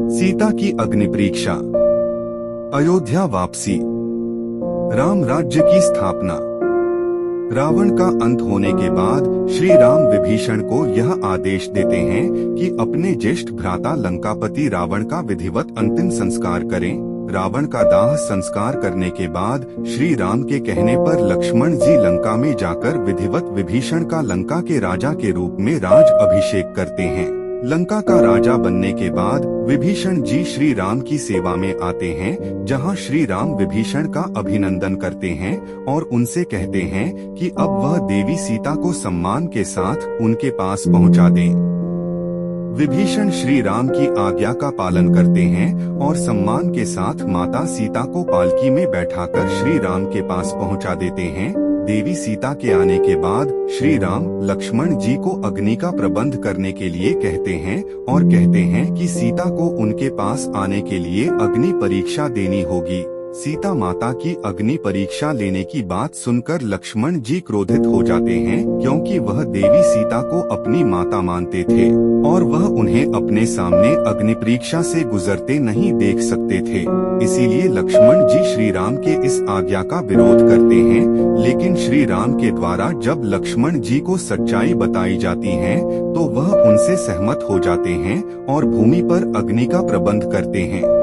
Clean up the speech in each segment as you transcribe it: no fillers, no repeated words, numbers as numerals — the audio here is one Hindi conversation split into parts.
सीता की अग्नि परीक्षा, अयोध्या वापसी, राम राज्य की स्थापना। रावण का अंत होने के बाद श्री राम विभीषण को यह आदेश देते हैं कि अपने ज्येष्ठ भ्राता लंकापति रावण का विधिवत अंतिम संस्कार करें। रावण का दाह संस्कार करने के बाद श्री राम के कहने पर लक्ष्मण जी लंका में जाकर विधिवत विभीषण का लंका के राजा के रूप में राज अभिषेक करते हैं। लंका का राजा बनने के बाद विभीषण जी श्री राम की सेवा में आते हैं, जहां श्री राम विभीषण का अभिनंदन करते हैं और उनसे कहते हैं कि अब वह देवी सीता को सम्मान के साथ उनके पास पहुंचा दें। विभीषण श्री राम की आज्ञा का पालन करते हैं और सम्मान के साथ माता सीता को पालकी में बैठाकर श्री राम के पास पहुंचा देते हैं। देवी सीता के आने के बाद श्री राम लक्ष्मण जी को अग्नि का प्रबंध करने के लिए कहते हैं और कहते हैं कि सीता को उनके पास आने के लिए अग्नि परीक्षा देनी होगी। सीता माता की अग्नि परीक्षा लेने की बात सुनकर लक्ष्मण जी क्रोधित हो जाते हैं, क्योंकि वह देवी सीता को अपनी माता मानते थे और वह उन्हें अपने सामने अग्नि परीक्षा से गुजरते नहीं देख सकते थे। इसीलिए लक्ष्मण जी श्री राम के इस आज्ञा का विरोध करते हैं, लेकिन श्री राम के द्वारा जब लक्ष्मण जी को सच्चाई बताई जाती है तो वह उनसे सहमत हो जाते हैं और भूमि पर अग्नि का प्रबंध करते हैं।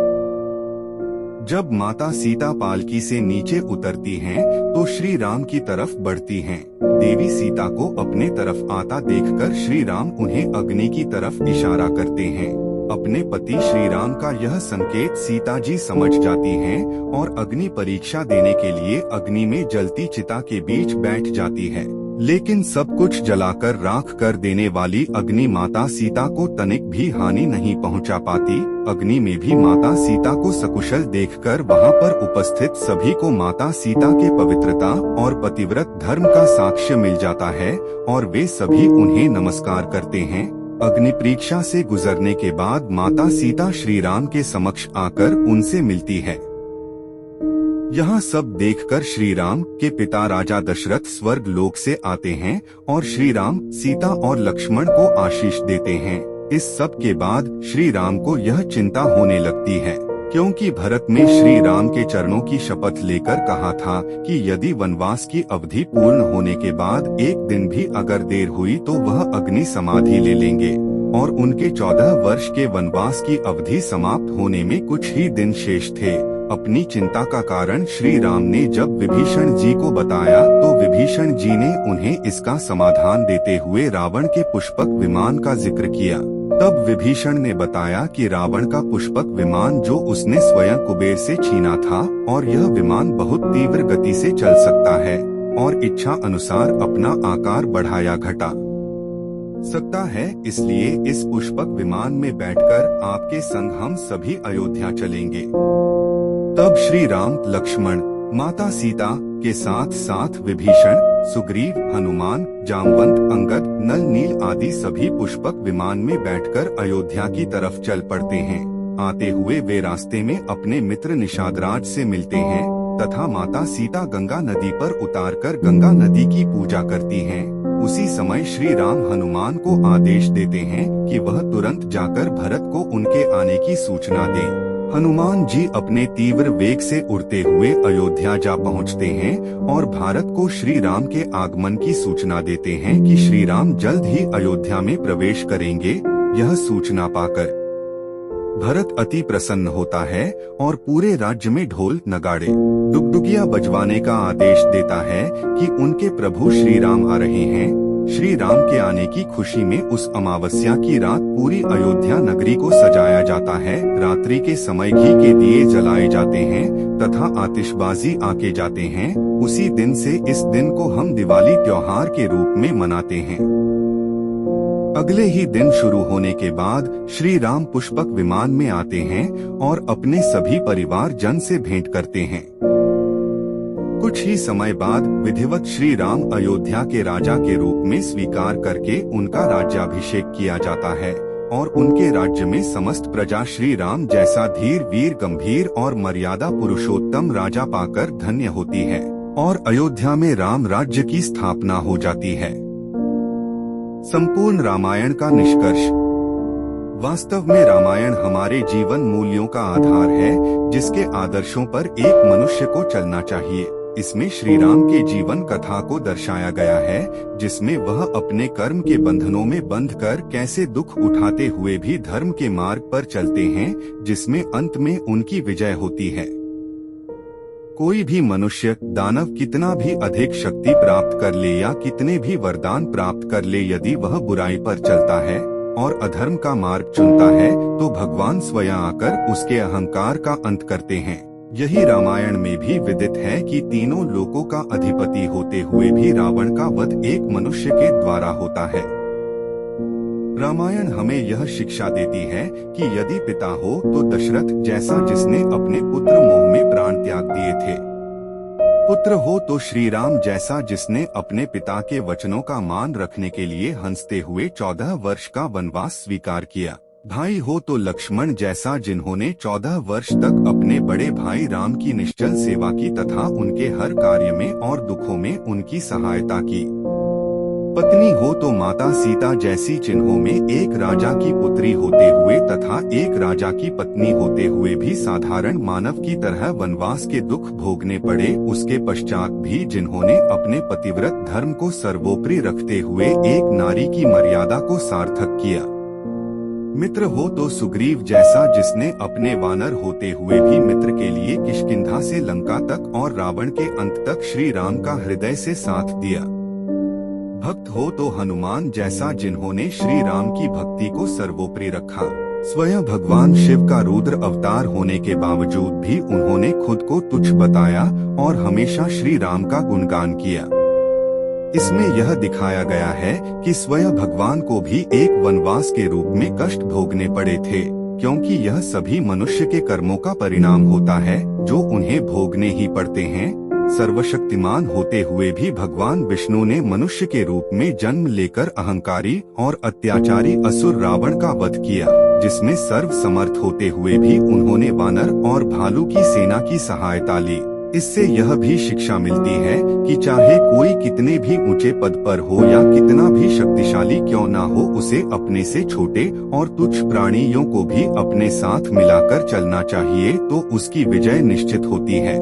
जब माता सीता पालकी से नीचे उतरती हैं, तो श्री राम की तरफ बढ़ती हैं। देवी सीता को अपने तरफ आता देखकर श्री राम उन्हें अग्नि की तरफ इशारा करते हैं। अपने पति श्री राम का यह संकेत सीता जी समझ जाती हैं और अग्नि परीक्षा देने के लिए अग्नि में जलती चिता के बीच बैठ जाती है। लेकिन सब कुछ जलाकर राख कर देने वाली अग्नि माता सीता को तनिक भी हानि नहीं पहुंचा पाती। अग्नि में भी माता सीता को सकुशल देखकर वहां पर उपस्थित सभी को माता सीता के पवित्रता और पतिव्रत धर्म का साक्ष्य मिल जाता है और वे सभी उन्हें नमस्कार करते हैं। अग्नि परीक्षा से गुजरने के बाद माता सीता श्री राम के समक्ष आकर उनसे मिलती है। यहाँ सब देखकर श्री राम के पिता राजा दशरथ स्वर्ग लोक से आते हैं और श्री राम सीता और लक्ष्मण को आशीष देते हैं। इस सब के बाद श्री राम को यह चिंता होने लगती है, क्योंकि भरत ने श्री राम के चरणों की शपथ लेकर कहा था कि यदि वनवास की अवधि पूर्ण होने के बाद एक दिन भी अगर देर हुई तो वह अग्नि समाधि ले लेंगे। और उनके 14 वर्ष के वनवास की अवधि समाप्त होने में कुछ ही दिन शेष थे। अपनी चिंता का कारण श्री राम ने जब विभीषण जी को बताया तो विभीषण जी ने उन्हें इसका समाधान देते हुए रावण के पुष्पक विमान का जिक्र किया। तब विभीषण ने बताया कि रावण का पुष्पक विमान जो उसने स्वयं कुबेर से छीना था और यह विमान बहुत तीव्र गति से चल सकता है और इच्छा अनुसार अपना आकार बढ़ाया घटा सकता है। इसलिए इस पुष्पक विमान में बैठकर आपके संग हम सभी अयोध्या चलेंगे। तब श्री राम लक्ष्मण माता सीता के साथ साथ विभीषण, सुग्रीव, हनुमान, जामवंत, अंगद, नल, नील आदि सभी पुष्पक विमान में बैठकर अयोध्या की तरफ चल पड़ते हैं। आते हुए वे रास्ते में अपने मित्र निषादराज से मिलते हैं तथा माता सीता गंगा नदी पर उतारकर गंगा नदी की पूजा करती हैं। उसी समय श्री राम हनुमान को आदेश देते हैं कि वह तुरंत जाकर भरत को उनके आने की सूचना दें। हनुमान जी अपने तीव्र वेग से उड़ते हुए अयोध्या जा पहुंचते हैं और भारत को श्री राम के आगमन की सूचना देते हैं कि श्री राम जल्द ही अयोध्या में प्रवेश करेंगे। यह सूचना पाकर भरत अति प्रसन्न होता है और पूरे राज्य में ढोल, नगाड़े, डुगडुगियां बजवाने का आदेश देता है कि उनके प्रभु श्री राम आ रहे हैं। श्री राम के आने की खुशी में उस अमावस्या की रात पूरी अयोध्या नगरी को सजाया जाता है। रात्रि के समय घी के दिए जलाए जाते हैं तथा आतिशबाजी आके जाते हैं। उसी दिन से इस दिन को हम दिवाली त्योहार के रूप में मनाते हैं। अगले ही दिन शुरू होने के बाद श्री राम पुष्पक विमान में आते हैं और अपने सभी परिवार जन से भेंट करते हैं। कुछ ही समय बाद विधिवत श्री राम अयोध्या के राजा के रूप में स्वीकार करके उनका राज्याभिषेक किया जाता है और उनके राज्य में समस्त प्रजा श्री राम जैसा धीर, वीर, गंभीर और मर्यादा पुरुषोत्तम राजा पाकर धन्य होती है और अयोध्या में राम राज्य की स्थापना हो जाती है। संपूर्ण रामायण का निष्कर्ष वास्तव में रामायण हमारे जीवन मूल्यों का आधार है, जिसके आदर्शों पर एक मनुष्य को चलना चाहिए। इसमें श्री राम के जीवन कथा को दर्शाया गया है, जिसमें वह अपने कर्म के बंधनों में बंधकर कैसे दुख उठाते हुए भी धर्म के मार्ग पर चलते हैं, जिसमें अंत में उनकी विजय होती है। कोई भी मनुष्य दानव कितना भी अधिक शक्ति प्राप्त कर ले या कितने भी वरदान प्राप्त कर ले, यदि वह बुराई पर चलता है और अधर्म का मार्ग चुनता है, तो भगवान स्वयं आकर उसके अहंकार का अंत करते हैं। यही रामायण में भी विदित है कि तीनों लोकों का अधिपति होते हुए भी रावण का वध एक मनुष्य के द्वारा होता है। रामायण हमें यह शिक्षा देती है कि यदि पिता हो तो दशरथ जैसा, जिसने अपने पुत्र मोह में प्राण त्याग दिए थे। पुत्र हो तो श्री राम जैसा, जिसने अपने पिता के वचनों का मान रखने के लिए हंसते हुए 14 वर्ष का वनवास स्वीकार किया। भाई हो तो लक्ष्मण जैसा, जिन्होंने 14 वर्ष तक अपने बड़े भाई राम की निश्चल सेवा की तथा उनके हर कार्य में और दुखों में उनकी सहायता की। पत्नी हो तो माता सीता जैसी, जिन्हों में एक राजा की पुत्री होते हुए तथा एक राजा की पत्नी होते हुए भी साधारण मानव की तरह वनवास के दुख भोगने पड़े। उसके पश्चात भी जिन्होंने अपने पतिव्रत धर्म को सर्वोपरि रखते हुए एक नारी की मर्यादा को सार्थक किया। मित्र हो तो सुग्रीव जैसा, जिसने अपने वानर होते हुए भी मित्र के लिए किष्किंधा से लंका तक और रावण के अंत तक श्री राम का हृदय से साथ दिया। भक्त हो तो हनुमान जैसा, जिन्होंने श्री राम की भक्ति को सर्वोपरि रखा। स्वयं भगवान शिव का रुद्र अवतार होने के बावजूद भी उन्होंने खुद को तुच्छ बताया और हमेशा श्री राम का गुणगान किया। इसमें यह दिखाया गया है कि स्वयं भगवान को भी एक वनवास के रूप में कष्ट भोगने पड़े थे, क्योंकि यह सभी मनुष्य के कर्मों का परिणाम होता है जो उन्हें भोगने ही पड़ते हैं। सर्वशक्तिमान होते हुए भी भगवान विष्णु ने मनुष्य के रूप में जन्म लेकर अहंकारी और अत्याचारी असुर रावण का वध किया, जिसमें सर्व समर्थ होते हुए भी उन्होंने वानर और भालू की सेना की सहायता ली। इससे यह भी शिक्षा मिलती है कि चाहे कोई कितने भी ऊंचे पद पर हो या कितना भी शक्तिशाली क्यों ना हो, उसे अपने से छोटे और तुच्छ प्राणियों को भी अपने साथ मिलाकर चलना चाहिए, तो उसकी विजय निश्चित होती है।